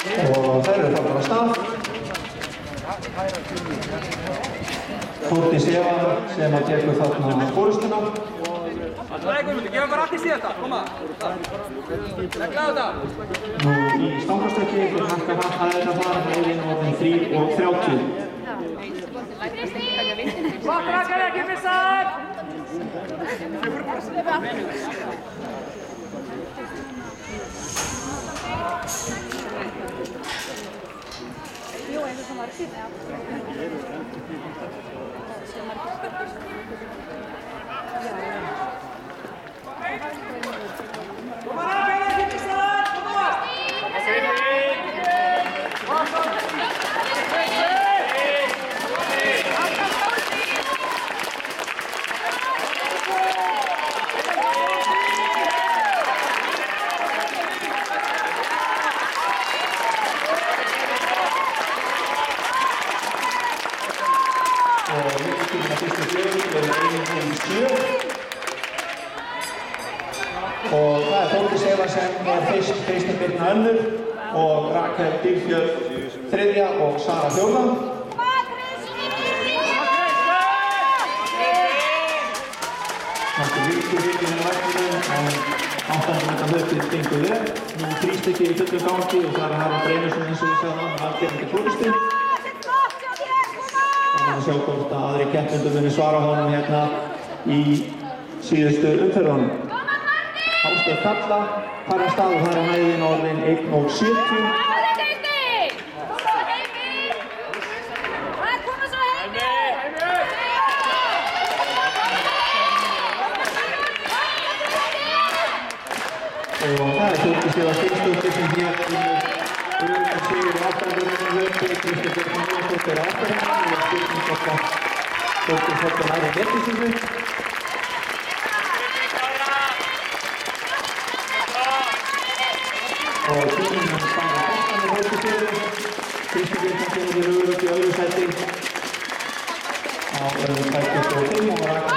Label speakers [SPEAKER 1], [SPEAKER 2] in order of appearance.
[SPEAKER 1] Og þær eru farnar af stað. Þórdís Eva sem að tekur þarna forystuna.
[SPEAKER 2] Nei, Guðmundur, gefum bara allt í síðasta, koma. Legla á þetta.
[SPEAKER 1] Nú í stangarstökki fyrir Harka hæðina þar, hæðin orðin 3:30.
[SPEAKER 2] Bakrakar ekki missar!
[SPEAKER 3] Jú, eins og var síðan, já.
[SPEAKER 1] Og það er Þórdís Eva sem er Kristín Birna önnur og Rakel Dýrfjörð þriðja og Sara fjórða. Náttúr vikur vikinn í lækninu en 800 metra hlaupið gengur vel. Nú þrístykki í fullum gangi og það er Harald Reynisson eins og við sagðum með afgerandi fórustu. Það er að sjá hvort að aðri keppendur muni svara honum hérna í síðustu umferðunum. Ástöð Kalla fara af stað og það er hæðin orðin 1:70. Og það er Þórdís Eva Steinsdóttir sem hér öruggan sigur í 800 metra hlaupi. Kristín Birna Jónsdóttir á afturhenni og spurning hvort að Þórdís Eva nær að geta sig. Og tíminn hann standa bóttan í hlaupisigur. Kristín Birna kemur í öðru sæti á 25 og Rakel